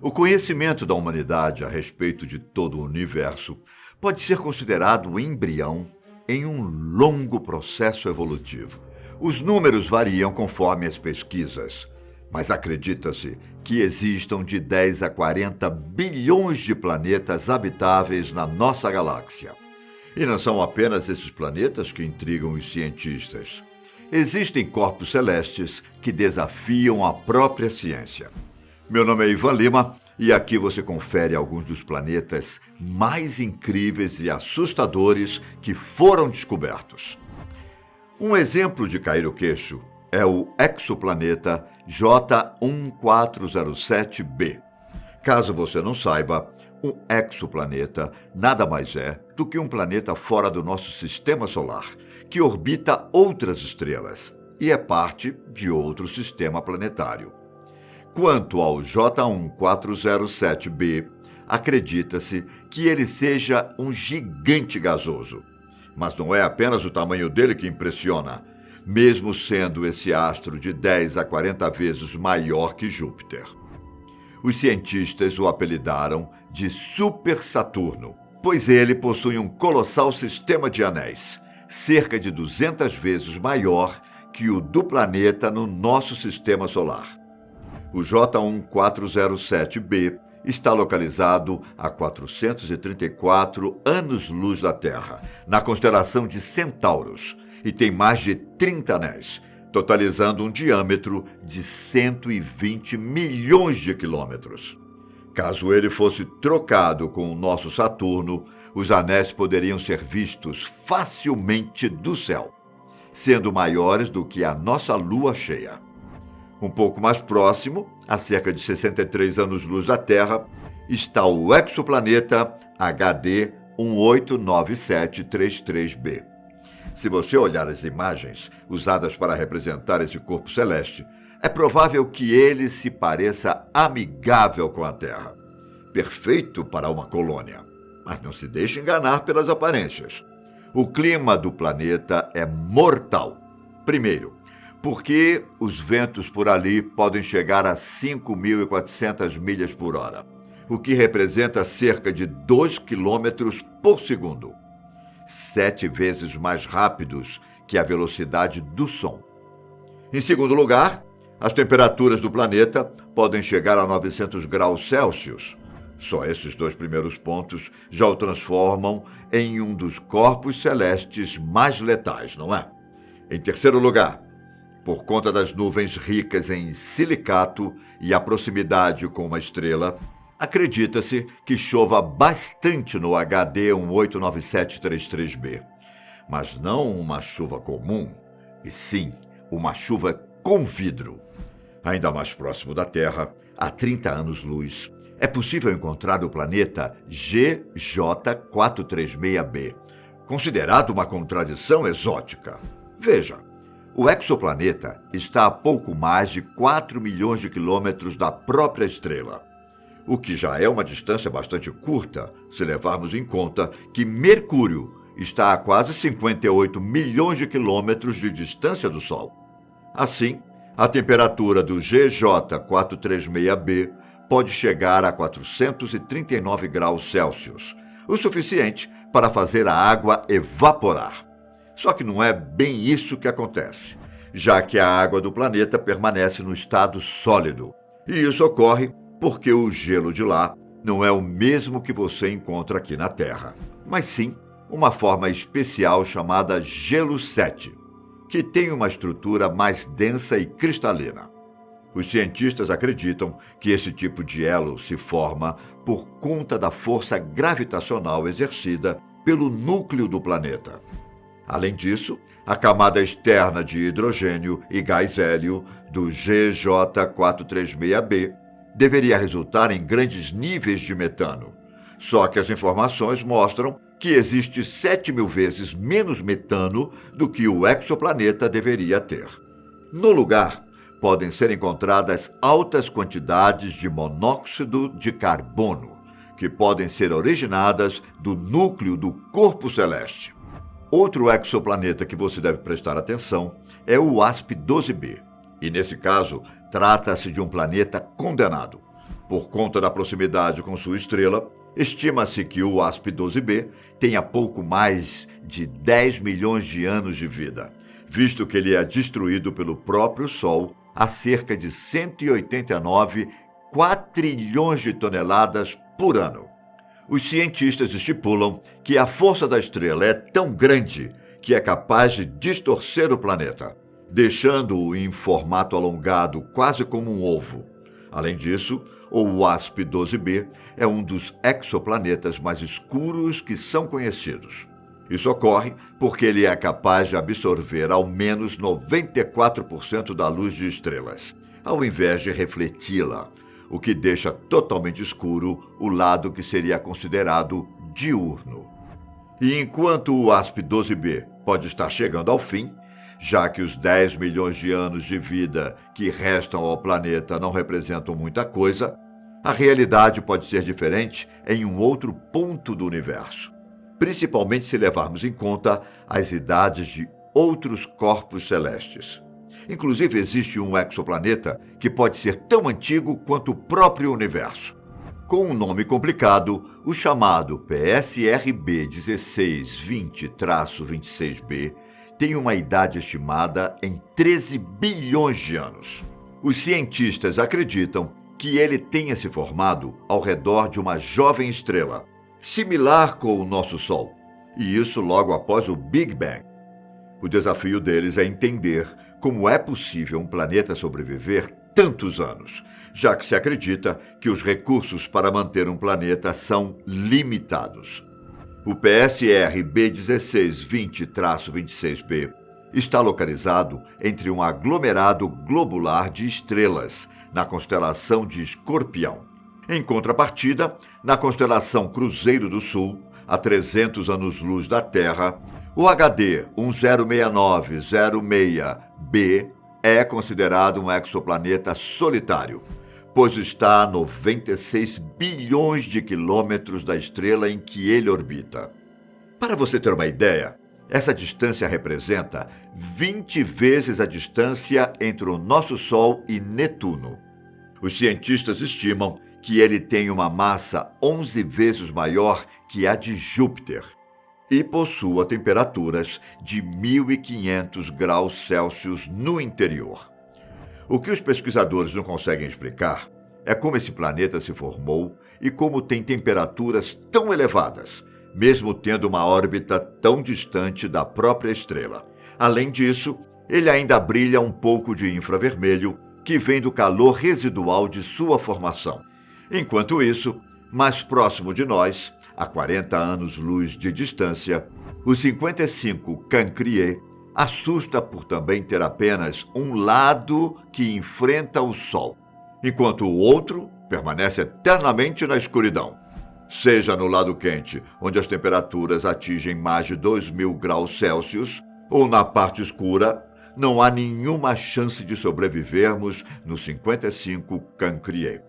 O conhecimento da humanidade a respeito de todo o universo pode ser considerado o embrião em um longo processo evolutivo. Os números variam conforme as pesquisas, mas acredita-se que existam de 10 a 40 bilhões de planetas habitáveis na nossa galáxia. E não são apenas esses planetas que intrigam os cientistas. Existem corpos celestes que desafiam a própria ciência. Meu nome é Ivan Lima e aqui você confere alguns dos planetas mais incríveis e assustadores que foram descobertos. Um exemplo de cair o queixo é o exoplaneta J1407b. Caso você não saiba, um exoplaneta nada mais é do que um planeta fora do nosso sistema solar, que orbita outras estrelas e é parte de outro sistema planetário. Quanto ao J1407b, acredita-se que ele seja um gigante gasoso. Mas não é apenas o tamanho dele que impressiona, mesmo sendo esse astro de 10 a 40 vezes maior que Júpiter. Os cientistas o apelidaram de Super Saturno, pois ele possui um colossal sistema de anéis, cerca de 200 vezes maior que o do planeta no nosso sistema solar. O J1407b está localizado a 434 anos-luz da Terra, na constelação de Centauros, e tem mais de 30 anéis, totalizando um diâmetro de 120 milhões de quilômetros. Caso ele fosse trocado com o nosso Saturno, os anéis poderiam ser vistos facilmente do céu, sendo maiores do que a nossa lua cheia. Um pouco mais próximo, a cerca de 63 anos-luz da Terra, está o exoplaneta HD 189733b. Se você olhar as imagens usadas para representar esse corpo celeste, é provável que ele se pareça amigável com a Terra. Perfeito para uma colônia. Mas não se deixe enganar pelas aparências. O clima do planeta é mortal. Primeiro, porque os ventos por ali podem chegar a 5.400 milhas por hora, o que representa cerca de 2 quilômetros por segundo. 7 vezes mais rápidos que a velocidade do som. Em segundo lugar, as temperaturas do planeta podem chegar a 900 graus Celsius. Só esses 2 primeiros pontos já o transformam em um dos corpos celestes mais letais, não é? Em terceiro lugar, por conta das nuvens ricas em silicato e a proximidade com uma estrela, acredita-se que chova bastante no HD 189733b. Mas não uma chuva comum, e sim uma chuva com vidro. Ainda mais próximo da Terra, a 30 anos-luz, é possível encontrar o planeta GJ436b, considerado uma contradição exótica. Veja, o exoplaneta está a pouco mais de 4 milhões de quilômetros da própria estrela, o que já é uma distância bastante curta, se levarmos em conta que Mercúrio está a quase 58 milhões de quilômetros de distância do Sol. Assim, a temperatura do GJ436b pode chegar a 439 graus Celsius, o suficiente para fazer a água evaporar. Só que não é bem isso que acontece, já que a água do planeta permanece no estado sólido. E isso ocorre porque o gelo de lá não é o mesmo que você encontra aqui na Terra, mas sim uma forma especial chamada gelo 7, que tem uma estrutura mais densa e cristalina. Os cientistas acreditam que esse tipo de elo se forma por conta da força gravitacional exercida pelo núcleo do planeta. Além disso, a camada externa de hidrogênio e gás hélio do GJ436b deveria resultar em grandes níveis de metano. Só que as informações mostram que existe 7.000 vezes menos metano do que o exoplaneta deveria ter. No lugar, podem ser encontradas altas quantidades de monóxido de carbono, que podem ser originadas do núcleo do corpo celeste. Outro exoplaneta que você deve prestar atenção é o WASP-12b. E nesse caso, trata-se de um planeta condenado. Por conta da proximidade com sua estrela, estima-se que o WASP-12b tenha pouco mais de 10 milhões de anos de vida, visto que ele é destruído pelo próprio Sol a cerca de 189 quatrilhões de toneladas por ano. Os cientistas estipulam que a força da estrela é tão grande que é capaz de distorcer o planeta, deixando-o em formato alongado, quase como um ovo. Além disso, o WASP-12b é um dos exoplanetas mais escuros que são conhecidos. Isso ocorre porque ele é capaz de absorver ao menos 94% da luz de estrelas, ao invés de refleti-la, o que deixa totalmente escuro o lado que seria considerado diurno. E enquanto o WASP-12b pode estar chegando ao fim, já que os 10 milhões de anos de vida que restam ao planeta não representam muita coisa, a realidade pode ser diferente em um outro ponto do universo, principalmente se levarmos em conta as idades de outros corpos celestes. Inclusive, existe um exoplaneta que pode ser tão antigo quanto o próprio universo. Com um nome complicado, o chamado PSRB 1620-26b tem uma idade estimada em 13 bilhões de anos. Os cientistas acreditam que ele tenha se formado ao redor de uma jovem estrela, similar com o nosso Sol, e isso logo após o Big Bang. O desafio deles é entender como é possível um planeta sobreviver tantos anos, já que se acredita que os recursos para manter um planeta são limitados. O PSR B1620-26b está localizado entre um aglomerado globular de estrelas, na constelação de Escorpião. Em contrapartida, na constelação Cruzeiro do Sul, a 300 anos-luz da Terra, o HD 106906b é considerado um exoplaneta solitário, pois está a 96 bilhões de quilômetros da estrela em que ele orbita. Para você ter uma ideia, essa distância representa 20 vezes a distância entre o nosso Sol e Netuno. Os cientistas estimam que ele tem uma massa 11 vezes maior que a de Júpiter e possua temperaturas de 1.500 graus Celsius no interior. O que os pesquisadores não conseguem explicar é como esse planeta se formou e como tem temperaturas tão elevadas, mesmo tendo uma órbita tão distante da própria estrela. Além disso, ele ainda brilha um pouco de infravermelho que vem do calor residual de sua formação. Enquanto isso, mais próximo de nós, a 40 anos-luz de distância, o 55 Cancrier assusta por também ter apenas um lado que enfrenta o Sol, enquanto o outro permanece eternamente na escuridão. Seja no lado quente, onde as temperaturas atingem mais de 2.000 graus Celsius, ou na parte escura, não há nenhuma chance de sobrevivermos no 55 Cancrier.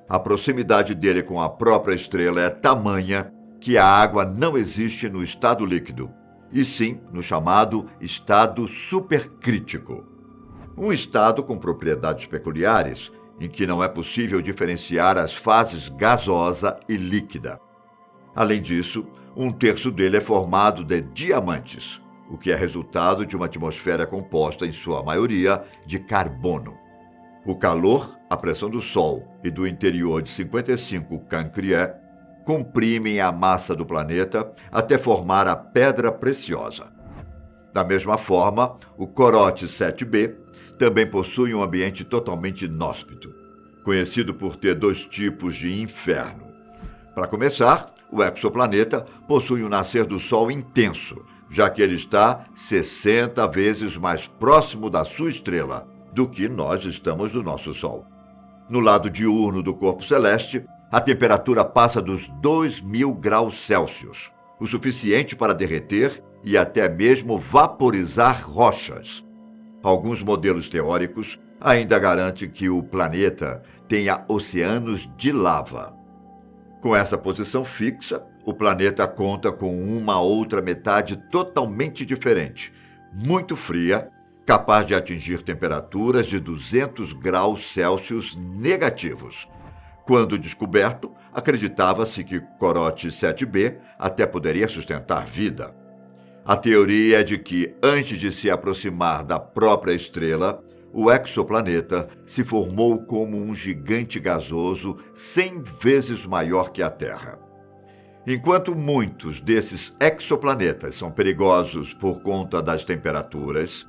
A proximidade dele com a própria estrela é tamanha que a água não existe no estado líquido, e sim no chamado estado supercrítico. Um estado com propriedades peculiares, em que não é possível diferenciar as fases gasosa e líquida. Além disso, um terço dele é formado de diamantes, o que é resultado de uma atmosfera composta, em sua maioria, de carbono. O calor, a pressão do Sol e do interior de 55 Cancrier comprimem a massa do planeta até formar a pedra preciosa. Da mesma forma, o Corote 7b também possui um ambiente totalmente inóspito, conhecido por ter 2 tipos de inferno. Para começar, o exoplaneta possui um nascer do Sol intenso, já que ele está 60 vezes mais próximo da sua estrela do que nós estamos do nosso Sol. No lado diurno do corpo celeste, a temperatura passa dos 2.000 graus Celsius, o suficiente para derreter e até mesmo vaporizar rochas. Alguns modelos teóricos ainda garantem que o planeta tenha oceanos de lava. Com essa posição fixa, o planeta conta com uma outra metade totalmente diferente, muito fria, capaz de atingir temperaturas de 200 graus Celsius negativos, Quando descoberto, acreditava-se que Corote 7b até poderia sustentar vida. A teoria é de que, antes de se aproximar da própria estrela, o exoplaneta se formou como um gigante gasoso 100 vezes maior que a Terra. Enquanto muitos desses exoplanetas são perigosos por conta das temperaturas,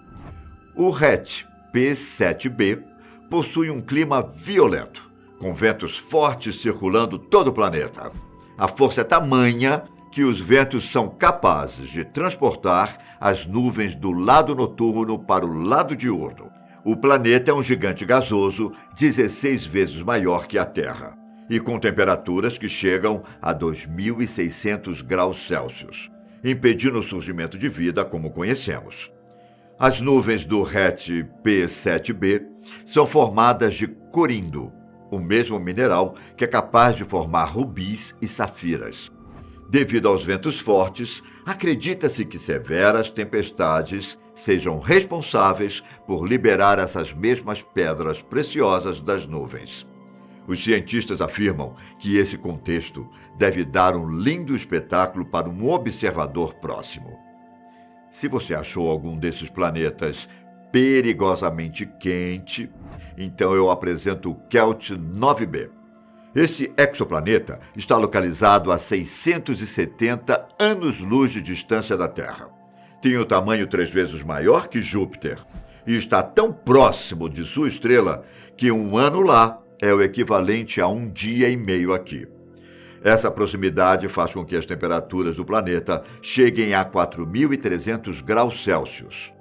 o RET P7b possui um clima violento, com ventos fortes circulando todo o planeta. A força é tamanha que os ventos são capazes de transportar as nuvens do lado noturno para o lado diurno. O planeta é um gigante gasoso 16 vezes maior que a Terra e com temperaturas que chegam a 2.600 graus Celsius, impedindo o surgimento de vida como conhecemos. As nuvens do RET P7b são formadas de corindo, o mesmo mineral que é capaz de formar rubis e safiras. Devido aos ventos fortes, acredita-se que severas tempestades sejam responsáveis por liberar essas mesmas pedras preciosas das nuvens. Os cientistas afirmam que esse contexto deve dar um lindo espetáculo para um observador próximo. Se você achou algum desses planetas perigosamente quente, então eu apresento o Kelt 9b. Esse exoplaneta está localizado a 670 anos-luz de distância da Terra. Tem um tamanho 3 vezes maior que Júpiter e está tão próximo de sua estrela que um ano lá é o equivalente a um dia e meio aqui. Essa proximidade faz com que as temperaturas do planeta cheguem a 4.300 graus Celsius.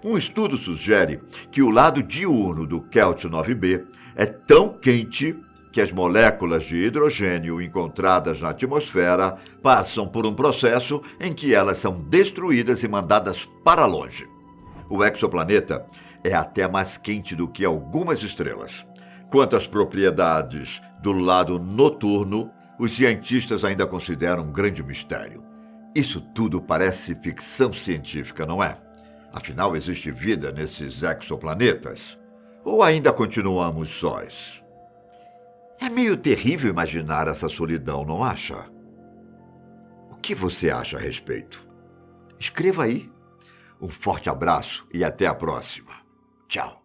Um estudo sugere que o lado diurno do Kelt 9b é tão quente que as moléculas de hidrogênio encontradas na atmosfera passam por um processo em que elas são destruídas e mandadas para longe. O exoplaneta é até mais quente do que algumas estrelas. Quanto às propriedades do lado noturno, os cientistas ainda consideram um grande mistério. Isso tudo parece ficção científica, não é? Afinal, existe vida nesses exoplanetas? Ou ainda continuamos sós? É meio terrível imaginar essa solidão, não acha? O que você acha a respeito? Escreva aí. Um forte abraço e até a próxima. Tchau.